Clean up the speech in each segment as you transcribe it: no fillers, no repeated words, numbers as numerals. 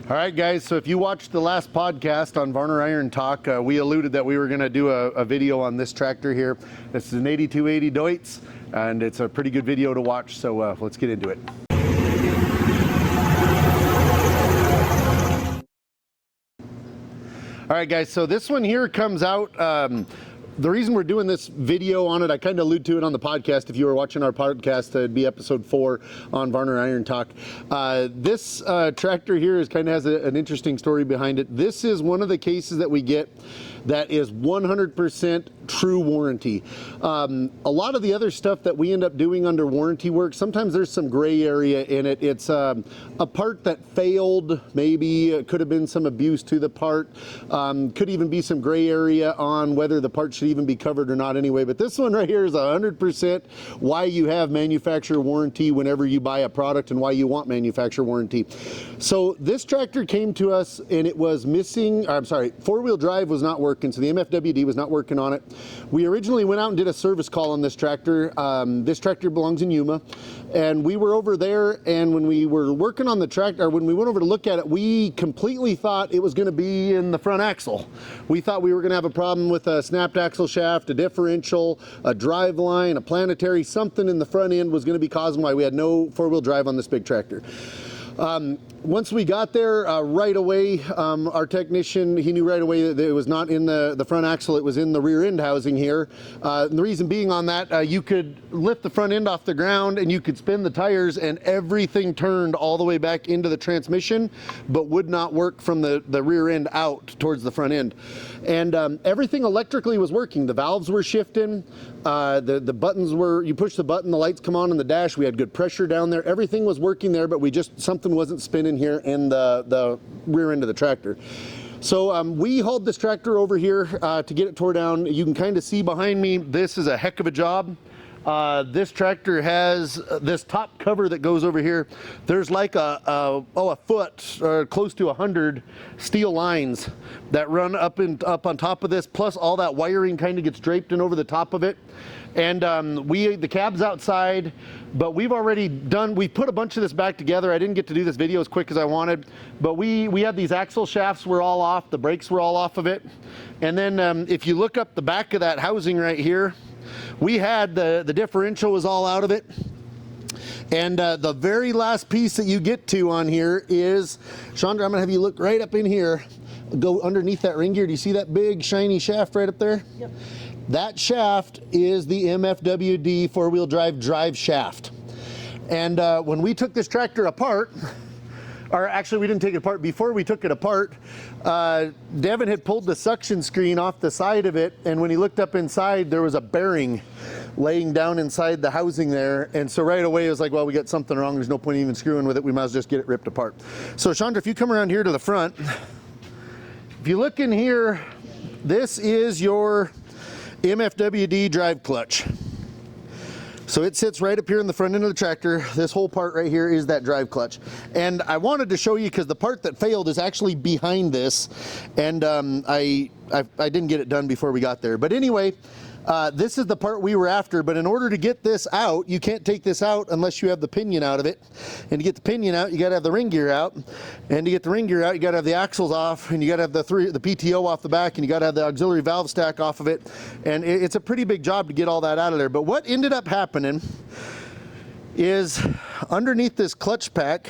All right, guys, so if you watched the last podcast on Varner Iron Talk, we alluded that we were going to do a video on this tractor here. This is an 8280 DEUTZ, and it's a pretty good video to watch, so let's get into it. All right, guys, so this one here comes out, the reason we're doing this video on it, I kind of allude to it on the podcast. If you were watching our podcast, it'd be episode 4 on Varner Iron Talk. This tractor here kind of has an interesting story behind it. This is one of the cases that we get that is 100% true warranty. A lot of the other stuff that we end up doing under warranty work, sometimes there's some gray area in it. It's a part that failed, maybe it could have been some abuse to the part, could even be some gray area on whether the part should even be covered or not anyway. But this one right here is 100% why you have manufacturer warranty whenever you buy a product and why you want manufacturer warranty. So this tractor came to us and it was missing, I'm sorry, four-wheel drive was not working, so the MFWD was not working on it. We originally went out and did a service call on this tractor. This tractor belongs in Yuma, and we were over there, and when we were working on the tractor, or when we went over to look at it, we completely thought it was going to be in the front axle. We thought we were going to have a problem with a snapped axle shaft, a differential, a drive line, a planetary, something in the front end was going to be causing why we had no four-wheel drive on this big tractor. Once we got there, right away, our technician, he knew right away that it was not in the front axle, it was in the rear end housing here. And the reason being on that, you could lift the front end off the ground and you could spin the tires and everything turned all the way back into the transmission, but would not work from the rear end out towards the front end. And everything electrically was working. The valves were shifting, the buttons were, you push the button, the lights come on in the dash, we had good pressure down there, everything was working there, but something wasn't spinning here in the rear end of the tractor. So we hauled this tractor over here to get it tore down. You can kind of see behind me, this is a heck of a job. This tractor has this top cover that goes over here. There's like a foot or close to 100 steel lines that run up on top of this, plus all that wiring kind of gets draped in over the top of it. And the cab's outside, but we put a bunch of this back together. I didn't get to do this video as quick as I wanted, but we had these axle shafts were all off, the brakes were all off of it. And then if you look up the back of that housing right here, we had the differential was all out of it. And the very last piece that you get to on here is, Chandra, I'm gonna have you look right up in here, go underneath that ring gear. Do you see that big shiny shaft right up there? Yep. That shaft is the MFWD four-wheel drive shaft. And when we took this tractor apart, or actually we didn't take it apart, before we took it apart, Devin had pulled the suction screen off the side of it, and when he looked up inside, there was a bearing laying down inside the housing there. And so right away it was like, well, we got something wrong, there's no point even screwing with it, we might as well just get it ripped apart. So Chandra, if you come around here to the front, if you look in here, this is your MFWD drive clutch. So it sits right up here in the front end of the tractor. This whole part right here is that drive clutch. And I wanted to show you because the part that failed is actually behind this. And I didn't get it done before we got there. But anyway, this is the part we were after, but in order to get this out, you can't take this out unless you have the pinion out of it. And to get the pinion out, you gotta have the ring gear out. And to get the ring gear out, you gotta have the axles off, and you gotta have the PTO off the back, and you gotta have the auxiliary valve stack off of it. And it's a pretty big job to get all that out of there. But what ended up happening is underneath this clutch pack,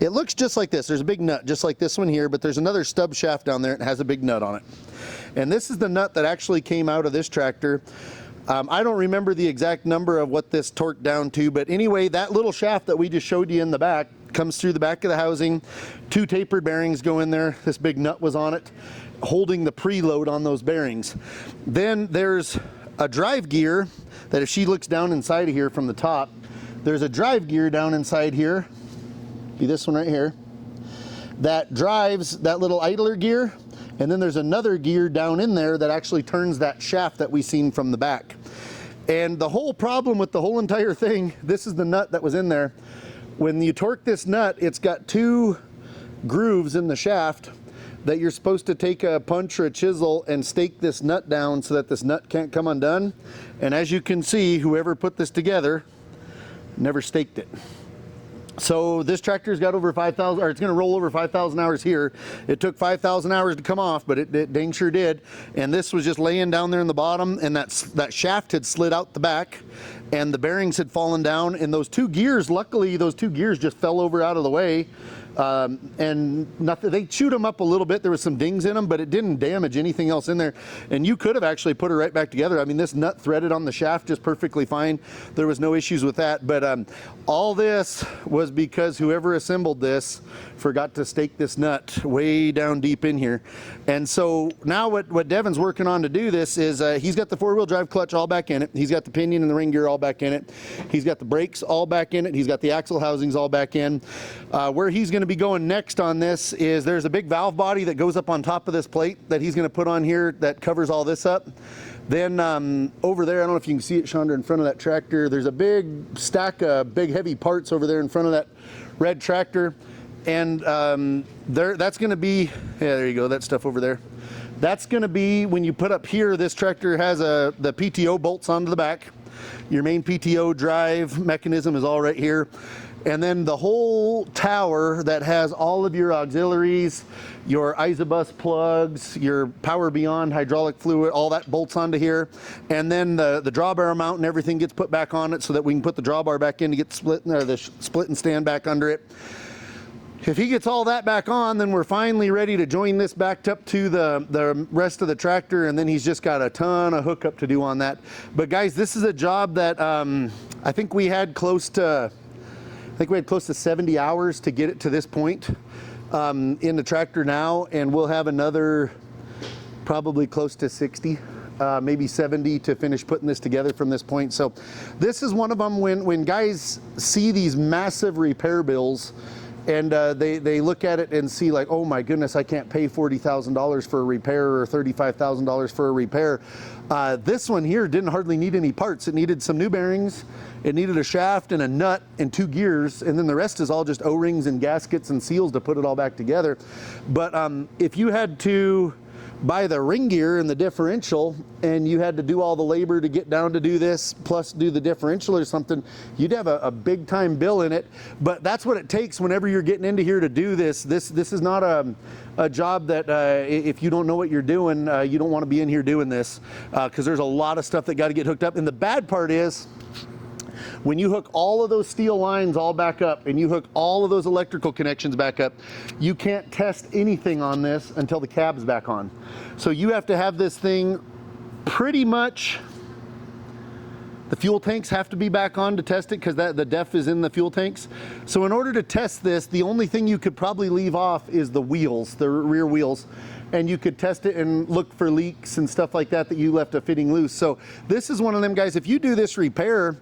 it looks just like this. There's a big nut, just like this one here, but there's another stub shaft down there and it has a big nut on it. And this is the nut that actually came out of this tractor. I don't remember the exact number of what this torqued down to, but anyway, that little shaft that we just showed you in the back comes through the back of the housing. 2 tapered bearings go in there. This big nut was on it, holding the preload on those bearings. Then there's a drive gear that if she looks down inside of here from the top, there's a drive gear down inside here, be this one right here, that drives that little idler gear. And then there's another gear down in there that actually turns that shaft that we seen from the back. And the whole problem with the whole entire thing, this is the nut that was in there. When you torque this nut, it's got 2 grooves in the shaft that you're supposed to take a punch or a chisel and stake this nut down so that this nut can't come undone. And as you can see, whoever put this together never staked it. So this tractor's got over 5,000, or it's going to roll over 5,000 hours here. It took 5,000 hours to come off, but it dang sure did. And this was just laying down there in the bottom, and that shaft had slid out the back, and the bearings had fallen down, and those two gears, luckily those two gears just fell over out of the way. And nothing, they chewed them up a little bit. There was some dings in them, but it didn't damage anything else in there. And you could have actually put it right back together. I mean, this nut threaded on the shaft just perfectly fine. There was no issues with that. But all this was because whoever assembled this forgot to stake this nut way down deep in here. And so now what Devin's working on to do this is he's got the four-wheel drive clutch all back in it. He's got the pinion and the ring gear all back in it. He's got the brakes all back in it. He's got the axle housings all back in. Where he's going to be going next on this is there's a big valve body that goes up on top of this plate that he's going to put on here that covers all this up. Then over there, I don't know if you can see it, Chandra, in front of that tractor, there's a big stack of big heavy parts over there in front of that red tractor. And that's going to be, yeah, there you go, that stuff over there. That's going to be, when you put up here, this tractor has the PTO bolts onto the back. Your main PTO drive mechanism is all right here. And then the whole tower that has all of your auxiliaries, your isobus plugs, your power beyond hydraulic fluid, all that bolts onto here. And then the drawbar mount and everything gets put back on it so that we can put the drawbar back in to get the split and stand back under it. If he gets all that back on, then we're finally ready to join this backed up to the rest of the tractor, and then he's just got a ton of hookup to do on that. But guys, this is a job that I think we had close to 70 hours to get it to this point in the tractor now, and we'll have another probably close to 60. Maybe 70 to finish putting this together from this point. So this is one of them when guys see these massive repair bills and they look at it and see like, oh my goodness, I can't pay $40,000 for a repair or $35,000 for a repair. This one here didn't hardly need any parts. It needed some new bearings, it needed a shaft and a nut and 2 gears, and then the rest is all just O-rings and gaskets and seals to put it all back together. But if you had to buy the ring gear and the differential, and you had to do all the labor to get down to do this, plus do the differential or something, you'd have a big time bill in it. But that's what it takes whenever you're getting into here to do this. This is not a job that if you don't know what you're doing, you don't want to be in here doing this, because there's a lot of stuff that got to get hooked up. And the bad part is, when you hook all of those steel lines all back up and you hook all of those electrical connections back up, you can't test anything on this until the cab's back on. So you have to have this thing pretty much, the fuel tanks have to be back on to test it, because the def is in the fuel tanks. So in order to test this, the only thing you could probably leave off is the wheels, the rear wheels. And you could test it and look for leaks and stuff like that you left a fitting loose. So this is one of them guys, if you do this repair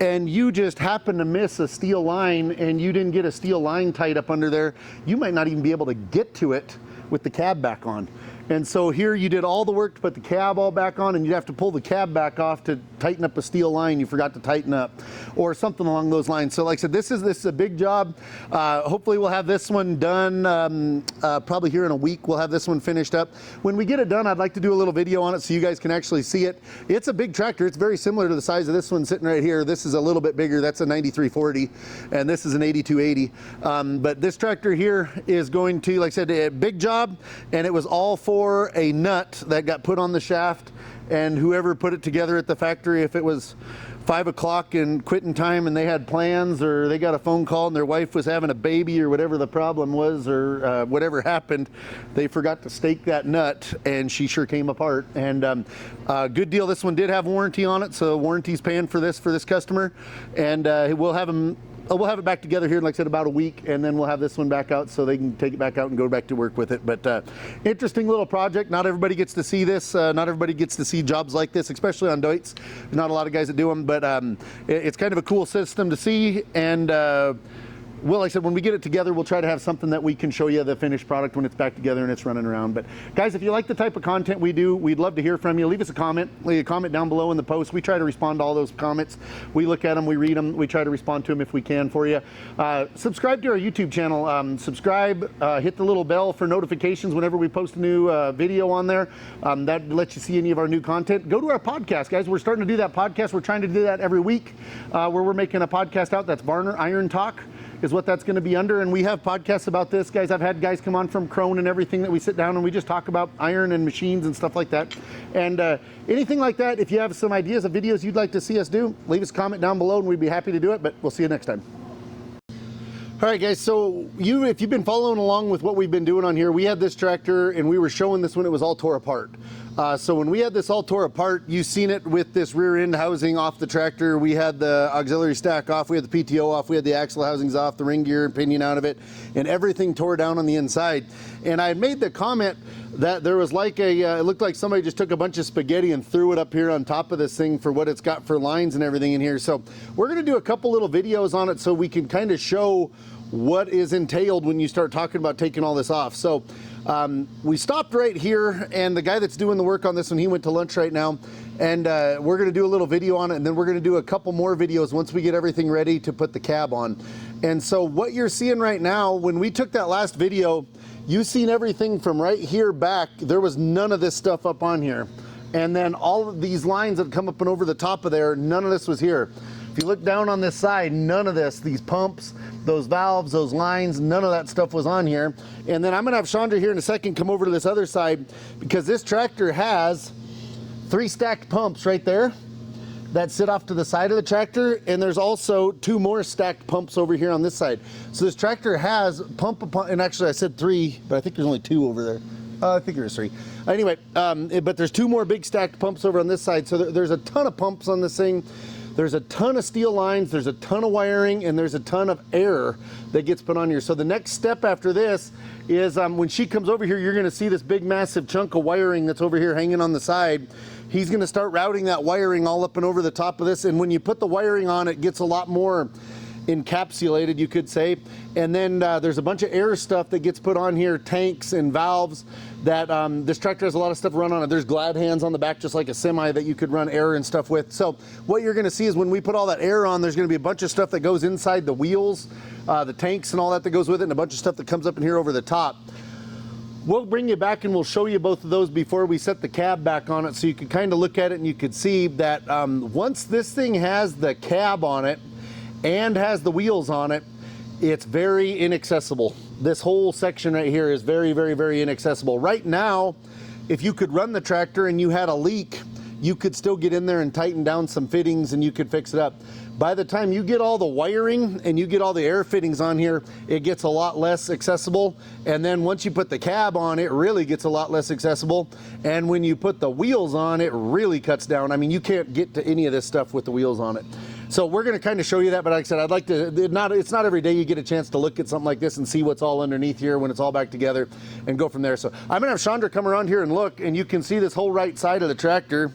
and you just happen to miss a steel line and you didn't get a steel line tied up under there, you might not even be able to get to it with the cab back on. And so here you did all the work to put the cab all back on, and you'd have to pull the cab back off to tighten up a steel line you forgot to tighten up, or something along those lines. So like I said, this is a big job. Hopefully we'll have this one done probably here in a week. We'll have this one finished up. When we get it done, I'd like to do a little video on it so you guys can actually see it. It's a big tractor. It's very similar to the size of this one sitting right here. This is a little bit bigger. That's a 9340, and this is an 8280. But this tractor here is going to, like I said, a big job, and it was all for a nut that got put on the shaft, and whoever put it together at the factory, if it was 5 o'clock and quitting time and they had plans, or they got a phone call and their wife was having a baby, or whatever the problem was, or whatever happened, they forgot to stake that nut, and she sure came apart. And good deal. This one did have warranty on it, so warranty's paying for this customer, and we'll have it back together here, like I said, about a week, and then we'll have this one back out so they can take it back out and go back to work with it. But interesting little project. Not everybody gets to see this. Not everybody gets to see jobs like this, especially on DEUTZ. There's not a lot of guys that do them, but it's kind of a cool system to see. And well, like I said, when we get it together, we'll try to have something that we can show you the finished product when it's back together and it's running around. But guys, if you like the type of content we do, we'd love to hear from you. Leave us a comment. Leave a comment down below in the post. We try to respond to all those comments. We look at them, we read them, we try to respond to them if we can for you. Subscribe to our YouTube channel. Subscribe, hit the little bell for notifications whenever we post a new video on there. That lets you see any of our new content. Go to our podcast, guys. We're starting to do that podcast. We're trying to do that every week, where we're making a podcast out. That's Varner Iron Talk. is what that's going to be under. And we have podcasts about this, guys. I've had guys come on from Krone and everything that we sit down and we just talk about iron and machines and stuff like that. And anything like that, if you have some ideas of videos you'd like to see us do, leave us a comment down below and we'd be happy to do it. But we'll see you next time. All right, guys, so if you've been following along with what we've been doing on here, we had this tractor and we were showing this when it was all tore apart. So when we had this all tore apart, you've seen it with this rear end housing off the tractor. We had the auxiliary stack off, we had the PTO off, we had the axle housings off, the ring gear and pinion out of it, and everything tore down on the inside. And I made the comment that there was like it looked like somebody just took a bunch of spaghetti and threw it up here on top of this thing for what it's got for lines and everything in here. So we're gonna do a couple little videos on it so we can kind of show what is entailed when you start talking about taking all this off. So we stopped right here, and the guy that's doing the work on this one, he went to lunch right now, and we're gonna do a little video on it, and then we're gonna do a couple more videos once we get everything ready to put the cab on. And so what you're seeing right now, when we took that last video, you've seen everything from right here back. There was none of this stuff up on here. And then all of these lines that come up and over the top of there, none of this was here. If you look down on this side, none of this, these pumps, those valves, those lines, none of that stuff was on here. And then I'm gonna have Chandra here in a second come over to this other side, because this tractor has 3 stacked pumps right there that sit off to the side of the tractor, and there's also 2 more stacked pumps over here on this side. So this tractor has pump upon, and actually I said 3, but I think there's only 2 over there. I think there's 3. Anyway, but there's 2 more big stacked pumps over on this side. So there's a ton of pumps on this thing. There's a ton of steel lines, there's a ton of wiring, and there's a ton of air that gets put on here. So the next step after this is when she comes over here, you're gonna see this big massive chunk of wiring that's over here hanging on the side. He's gonna start routing that wiring all up and over the top of this, and when you put the wiring on, it gets a lot more encapsulated, you could say. And then there's a bunch of air stuff that gets put on here, tanks and valves that this tractor has a lot of stuff run on it. There's glad hands on the back, just like a semi, that you could run air and stuff with. So what you're gonna see is when we put all that air on, there's gonna be a bunch of stuff that goes inside the wheels, the tanks and all that goes with it, and a bunch of stuff that comes up in here over the top. We'll bring you back and we'll show you both of those before we set the cab back on it, so you can kind of look at it and you could see that once this thing has the cab on it and has the wheels on it, it's very inaccessible. This whole section right here is very, very, very inaccessible. Right now, if you could run the tractor and you had a leak, you could still get in there and tighten down some fittings and you could fix it up. By the time you get all the wiring and you get all the air fittings on here, it gets a lot less accessible. And then once you put the cab on, it really gets a lot less accessible. And when you put the wheels on, it really cuts down. I mean, you can't get to any of this stuff with the wheels on it. So we're gonna kind of show you that, but like I said, I'd like to, it's not every day you get a chance to look at something like this and see what's all underneath here when it's all back together and go from there. So I'm gonna have Chandra come around here and look, and you can see this whole right side of the tractor.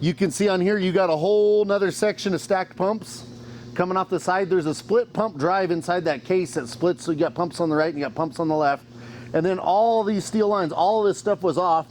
You can see on here, you got a whole nother section of stacked pumps coming off the side. There's a split pump drive inside that case that splits, so you got pumps on the right and you got pumps on the left. And then all these steel lines, all of this stuff was off.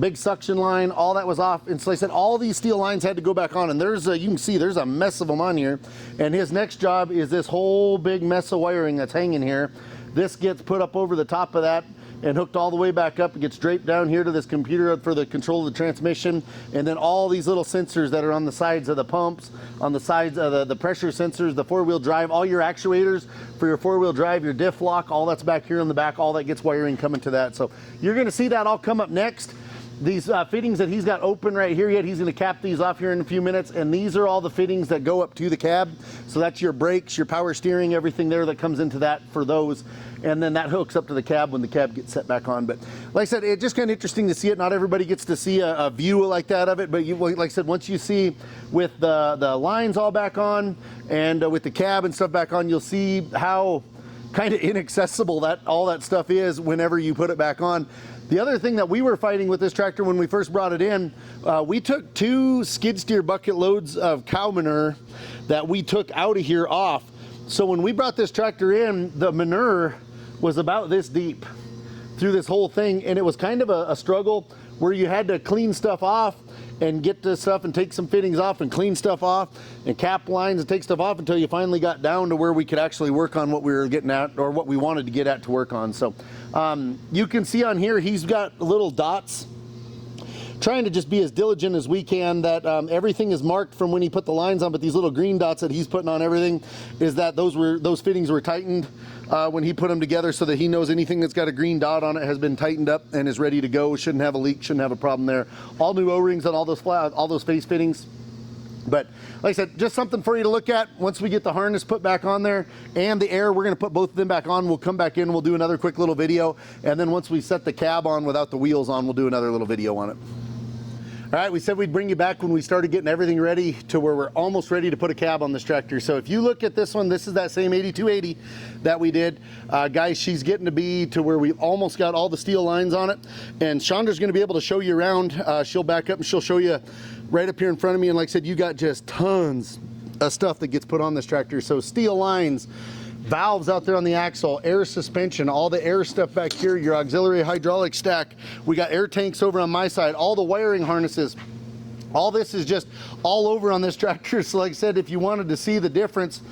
Big suction line, all that was off. And so I said all these steel lines had to go back on, and there's you can see there's a mess of them on here. And his next job is this whole big mess of wiring that's hanging here. This gets put up over the top of that and hooked all the way back up. It gets draped down here to this computer for the control of the transmission. And then all these little sensors that are on the sides of the pumps, on the sides of the pressure sensors, the 4-wheel drive, all your actuators for your 4-wheel drive, your diff lock, all that's back here in the back, all that gets wiring coming to that. So you're gonna see that all come up next. These fittings that he's got open right here yet, he's gonna cap these off here in a few minutes, and these are all the fittings that go up to the cab. So that's your brakes, your power steering, everything there that comes into that for those. And then that hooks up to the cab when the cab gets set back on. But like I said, it's just kind of interesting to see it. Not everybody gets to see a view like that of it, but you, like I said, once you see with the lines all back on and with the cab and stuff back on, you'll see how kind of inaccessible that all that stuff is whenever you put it back on. The other thing that we were fighting with this tractor when we first brought it in, we took 2 skid steer bucket loads of cow manure that we took out of here off. So when we brought this tractor in, the manure was about this deep through this whole thing, and it was kind of a struggle where you had to clean stuff off and get this stuff and take some fittings off and clean stuff off and cap lines and take stuff off until you finally got down to where we could actually work on what we were getting at, or what we wanted to get at to work on. So you can see on here, he's got little dots trying to just be as diligent as we can that everything is marked from when he put the lines on, but these little green dots that he's putting on everything is that those fittings were tightened when he put them together, so that he knows anything that's got a green dot on it has been tightened up and is ready to go. Shouldn't have a leak, shouldn't have a problem there. All new O-rings on all those face fittings. But like I said, just something for you to look at. Once we get the harness put back on there and the air, we're going to put both of them back on. We'll come back in, we'll do another quick little video, and then once we set the cab on without the wheels on, we'll do another little video on it. All right, we said we'd bring you back when we started getting everything ready to where we're almost ready to put a cab on this tractor. So if you look at this one, this is that same 8280 that we did. Guys, she's getting to be to where we almost got all the steel lines on it. And Chandra's gonna be able to show you around. She'll back up and she'll show you right up here in front of me. And like I said, you got just tons of stuff that gets put on this tractor. So steel lines, valves out there on the axle, air suspension, all the air stuff back here, your auxiliary hydraulic stack. We got air tanks over on my side, all the wiring harnesses. All this is just all over on this tractor. So like I said, if you wanted to see the difference,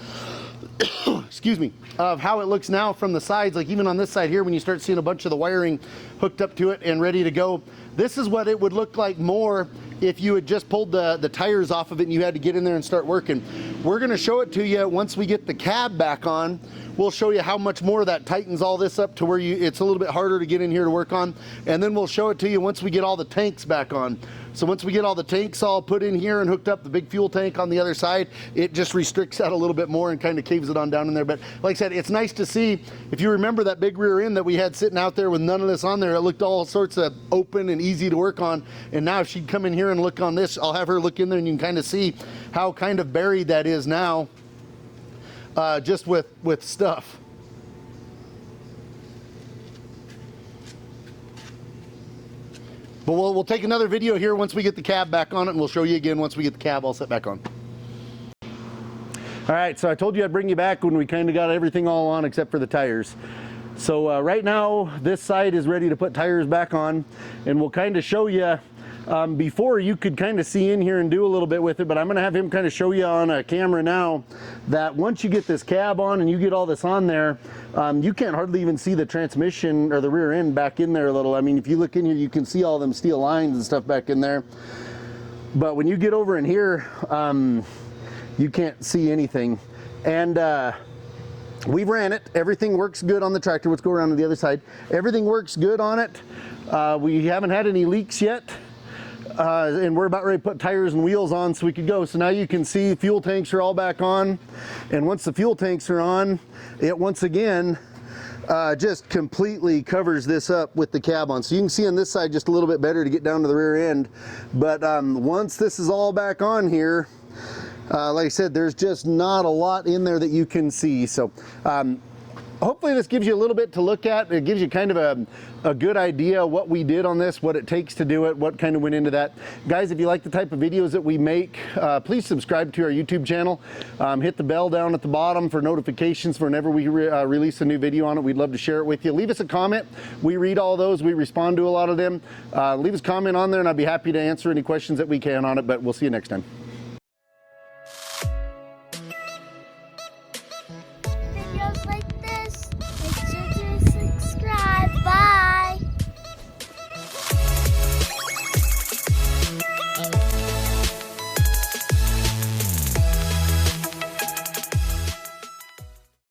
excuse me, of how it looks now from the sides, like even on this side here, when you start seeing a bunch of the wiring hooked up to it and ready to go, this is what it would look like more if you had just pulled the tires off of it and you had to get in there and start working. We're gonna show it to you once we get the cab back on. We'll show you how much more that tightens all this up to where it's a little bit harder to get in here to work on. And then we'll show it to you once we get all the tanks back on. So once we get all the tanks all put in here and hooked up, the big fuel tank on the other side, it just restricts that a little bit more and kind of caves it on down in there. But like I said, it's nice to see. If you remember that big rear end that we had sitting out there with none of this on there, it looked all sorts of open and easy to work on. And now if she'd come in here and look on this, I'll have her look in there and you can kind of see how kind of buried that is now, just with stuff. But we'll take another video here once we get the cab back on it, and we'll show you again once we get the cab all set back on. All right, so I told you I'd bring you back when we kind of got everything all on except for the tires. So right now, this side is ready to put tires back on, and we'll kind of show you, before you could kind of see in here and do a little bit with it, but I'm gonna have him kind of show you on a camera now that once you get this cab on and you get all this on there, you can't hardly even see the transmission or the rear end back in there a little. I mean, if you look in here, you can see all them steel lines and stuff back in there. But when you get over in here, you can't see anything. And we ran it. Everything works good on the tractor. Let's go around to the other side. Everything works good on it. We haven't had any leaks yet. And we're about ready to put tires and wheels on so we could go. So now you can see fuel tanks are all back on. And once the fuel tanks are on, it once again just completely covers this up with the cab on. So you can see on this side just a little bit better to get down to the rear end. But once this is all back on here, like I said, there's just not a lot in there that you can see. So hopefully this gives you a little bit to look at. It gives you kind of a good idea what we did on this, what it takes to do it, what kind of went into that. Guys, if you like the type of videos that we make, please subscribe to our YouTube channel. Hit the bell down at the bottom for notifications for whenever we release a new video on it. We'd love to share it with you. Leave us a comment. We read all those. We respond to a lot of them. Leave us a comment on there and I'd be happy to answer any questions that we can on it, but we'll see you next time.